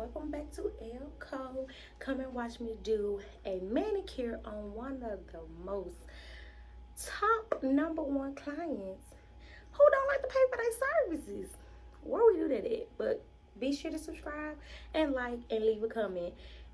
welcome back to Ebb Ko. Come and watch me do a manicure on one of the most top #1 clients who don't like to pay for their services. Where we do that at? But be sure to subscribe and like and leave a comment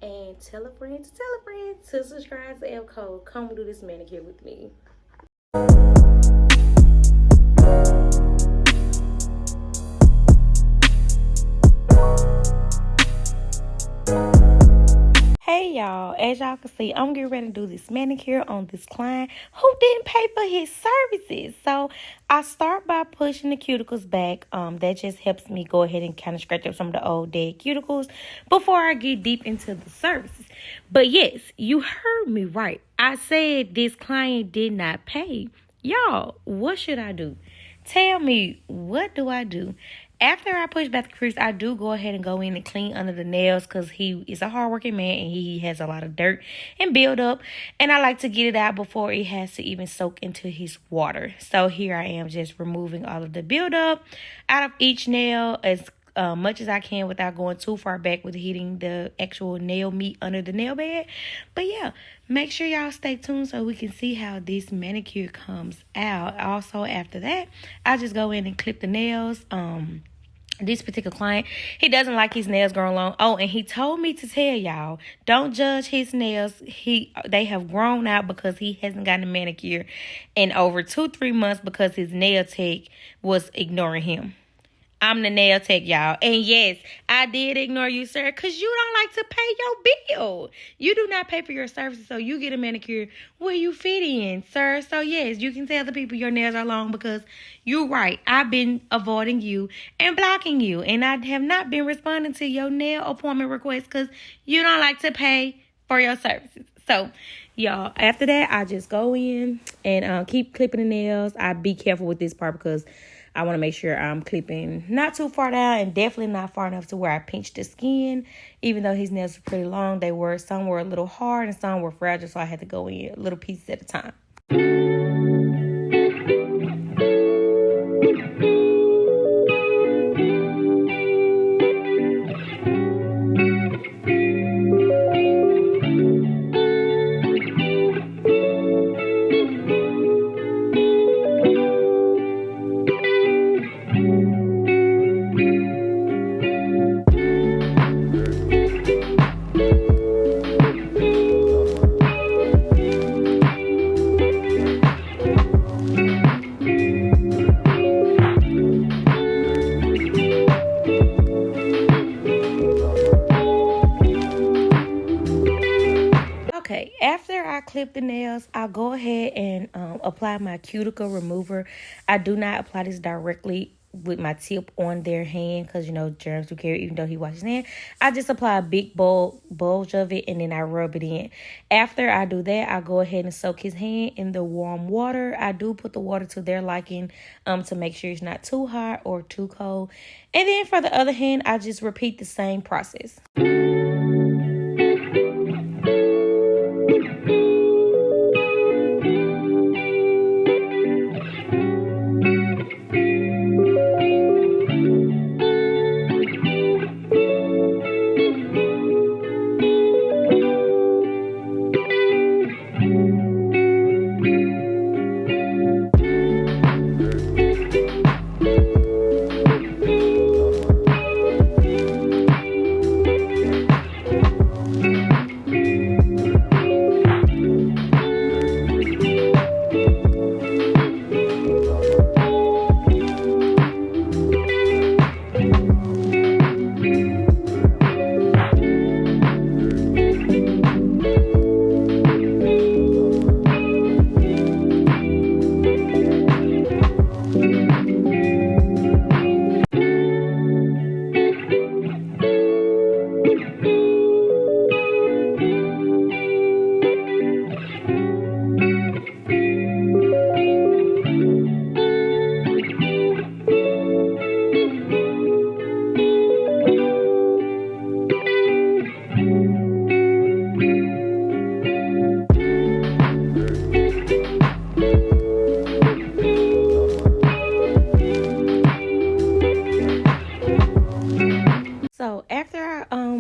and tell a friend to subscribe to Ebb Ko. Come do this manicure with me. Hey y'all, as y'all can see, I'm getting ready to do this manicure on this client who didn't pay for his services. So I start by pushing the cuticles back. That just helps me go ahead and kind of scratch up some of the old dead cuticles before I get deep into the services. But yes, you heard me right. I said this client did not pay. Y'all, what should I do? Tell me, what do I do? After I push back the crease, I do go ahead and go in and clean under the nails because he is a hardworking man and he has a lot of dirt and build up. And I like to get it out before it has to even soak into his water. So here I am just removing all of the buildup out of each nail as much as I can without going too far back with hitting the actual nail meat under the nail bed. But yeah, make sure y'all stay tuned so we can see how this manicure comes out. Also, after that, I just go in and clip the nails. This particular client, he doesn't like his nails growing long. Oh, and he told me to tell y'all, don't judge his nails. They have grown out because he hasn't gotten a manicure in over 2-3 months because his nail tech was ignoring him. I'm the nail tech, y'all. And yes, I did ignore you, sir, because you don't like to pay your bill. You do not pay for your services, so you get a manicure where you fit in, sir. So yes, you can tell the people your nails are long because you're right. I've been avoiding you and blocking you, and I have not been responding to your nail appointment requests because you don't like to pay for your services. So, y'all, after that, I just go in and keep clipping the nails. I be careful with this part because I want to make sure I'm clipping not too far down and definitely not far enough to where I pinch the skin. Even though his nails were pretty long, some were a little hard and some were fragile, so I had to go in little pieces at a time. Okay, after I clip the nails, I'll go ahead and apply my cuticle remover. I do not apply this directly with my tip on their hand because, you know, germs do carry even though he washes his hand. I just apply a big bulge of it and then I rub it in. After I do that, I go ahead and soak his hand in the warm water. I do put the water to their liking to make sure it's not too hot or too cold. And then for the other hand, I just repeat the same process.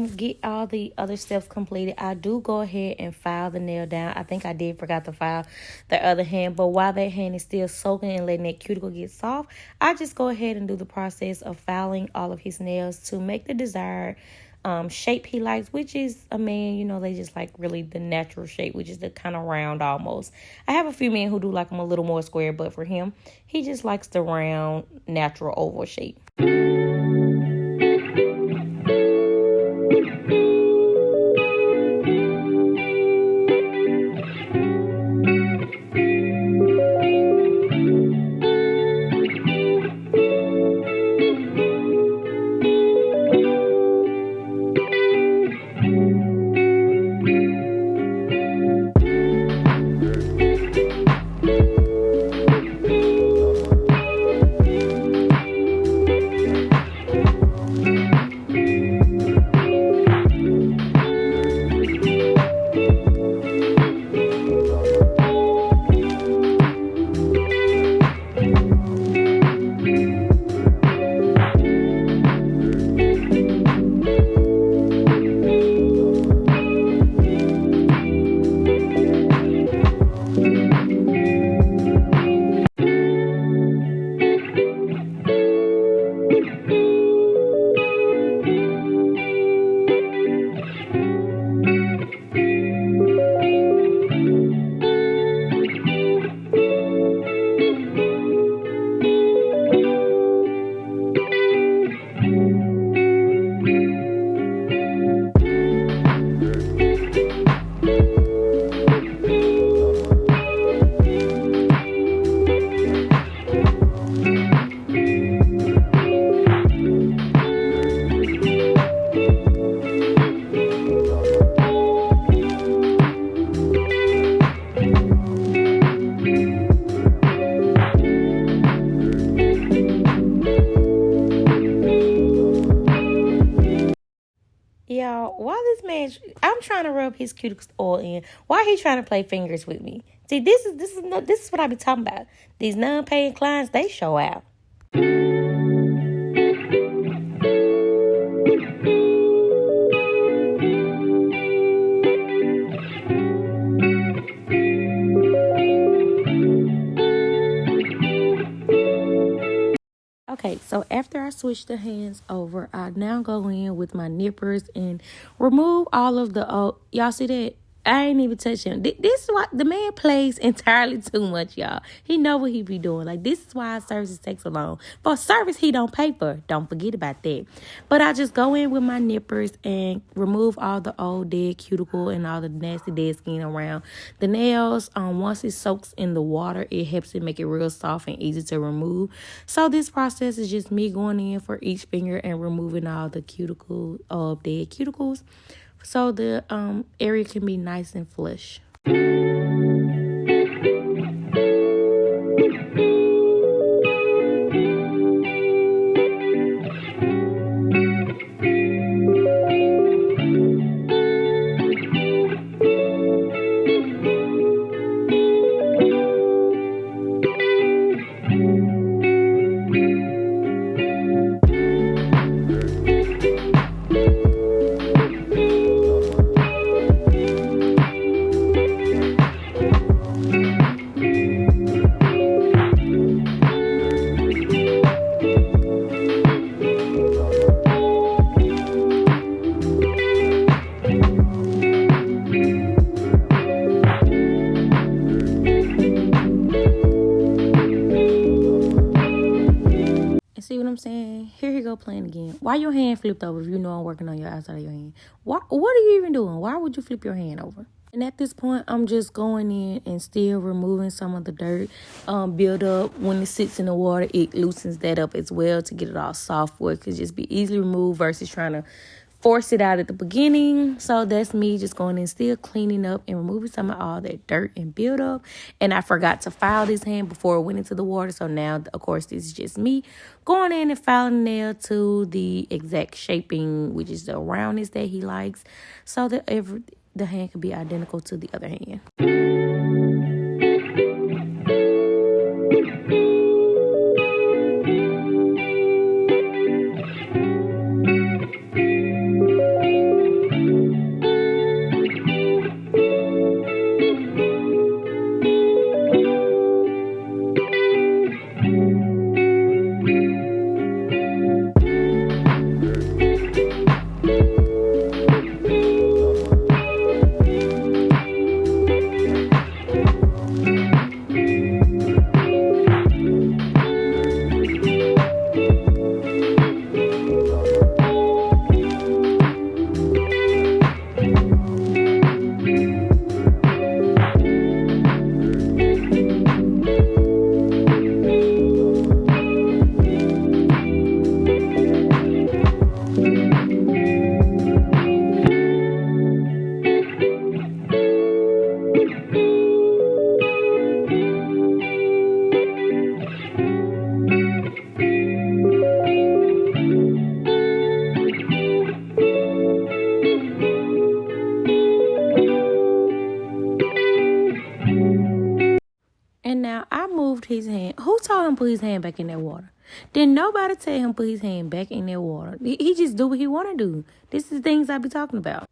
get all the other steps completed, I do go ahead and file the nail down. I think I did forgot to file the other hand, but while that hand is still soaking and letting that cuticle get soft, I just go ahead and do the process of filing all of his nails to make the desired shape he likes, which is a man, you know, they just like really the natural shape, which is the kind of round almost. I have a few men who do like them a little more square, but for him, he just likes the round, natural oval shape. Y'all, why this man? I'm trying to rub his cuticles oil in. Why he trying to play fingers with me? See, this is what I be talking about. These non-paying clients, they show out. Okay, so after I switch the hands over, I now go in with my nippers and remove all of the y'all see that? I ain't even touch him. This is why the man plays entirely too much, y'all. He know what he be doing. Like, this is why services take so long. For service he don't pay for. Don't forget about that. But I just go in with my nippers and remove all the old dead cuticle and all the nasty dead skin around the nails. Once it soaks in the water, it helps it make it real soft and easy to remove. So this process is just me going in for each finger and removing all the cuticle dead cuticles, so the area can be nice and flush. See what I'm saying? Here he go playing again. Why your hand flipped over if you know I'm working on your outside of your hand? What are you even doing? Why would you flip your hand over? And at this point, I'm just going in and still removing some of the dirt build up. When it sits in the water, it loosens that up as well to get it all soft where it could just be easily removed versus trying to force it out at the beginning. So that's me just going in, still cleaning up and removing some of all that dirt and build up. And I forgot to file this hand before it went into the water. So now, of course, this is just me going in and filing the nail to the exact shaping, which is the roundness that he likes, so that the hand can be identical to the other hand. him put his hand back in that water. Didn't nobody tell him put his hand back in that water. He just do what he want to do. This is the things I be talking about.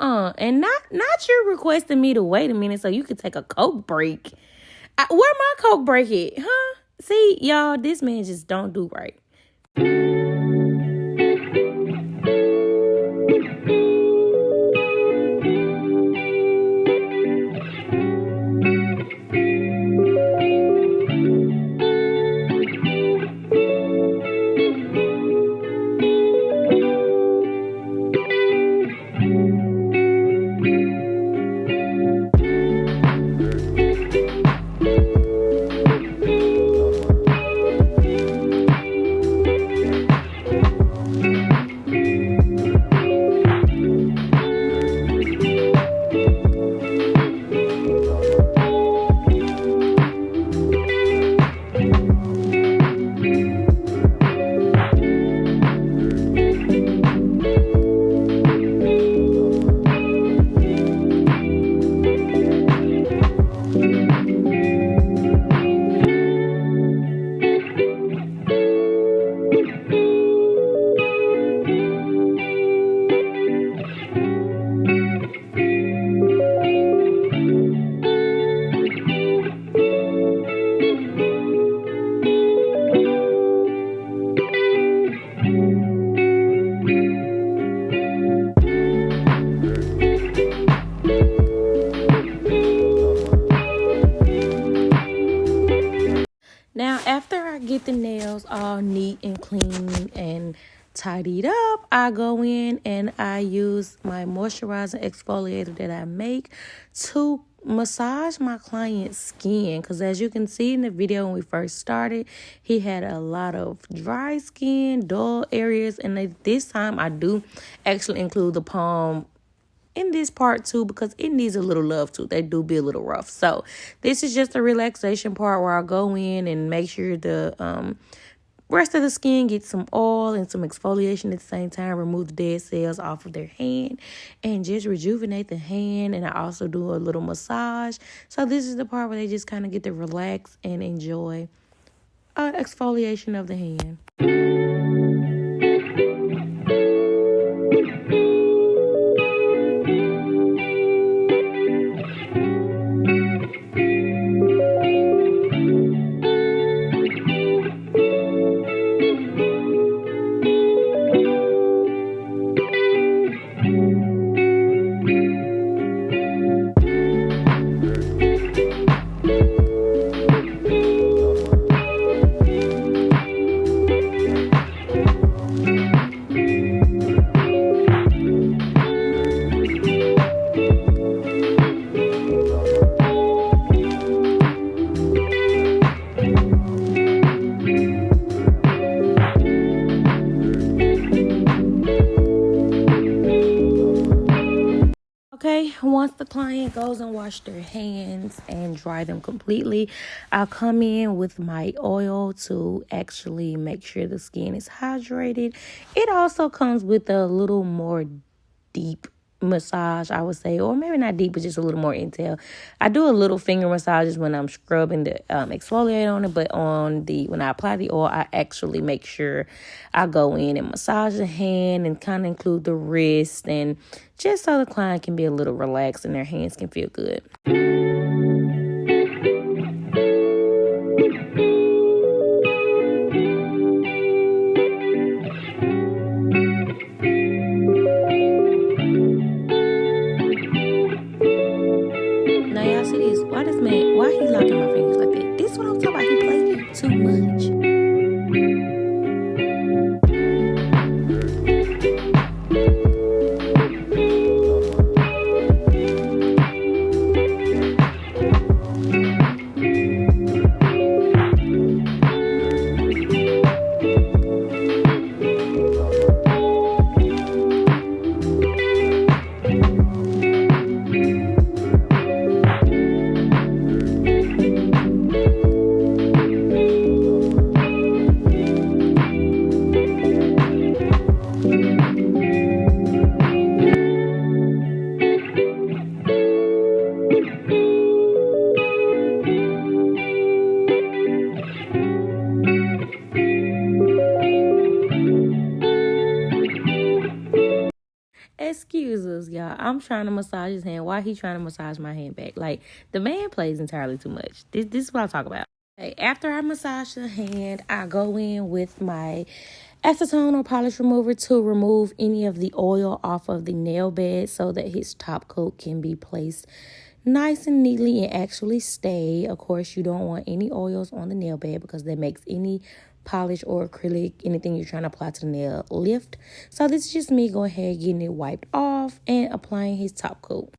And not you requesting me to wait a minute so you could take a Coke break. Where my Coke break at, huh? See, y'all, this man just don't do right. Now, after I get the nails all neat and clean and tidied up, I go in and I use my moisturizer exfoliator that I make to massage my client's skin. Because as you can see in the video when we first started, he had a lot of dry skin, dull areas. And this time I do actually include the palm in this part too, because it needs a little love too. They do be a little rough. So this is just a relaxation part where I go in and make sure the rest of the skin gets some oil and some exfoliation at the same time. Remove the dead cells off of their hand and just rejuvenate the hand. And I also do a little massage. So this is the part where they just kind of get to relax and enjoy exfoliation of the hand. Okay, once the client goes and wash their hands and dry them completely, I'll come in with my oil to actually make sure the skin is hydrated. It also comes with a little more deep massage, I would say, or maybe not deep, but just a little more intel. I do a little finger massages when I'm scrubbing the exfoliate on it, but when I apply the oil, I actually make sure I go in and massage the hand and kind of include the wrist, and just so the client can be a little relaxed and their hands can feel good. Why he locking my fingers like that? This is what I'm talking about. He plays too much. Excuse us, y'all. I'm trying to massage his hand. Why he trying to massage my hand back? Like, the man plays entirely too much. This is what I talk about. Okay, after I massage the hand, I go in with my acetone or polish remover to remove any of the oil off of the nail bed so that his top coat can be placed nice and neatly and actually stay. Of course, you don't want any oils on the nail bed because that makes any polish or acrylic, anything you're trying to apply to the nail, lift. So this is just me going ahead getting it wiped off and applying his top coat.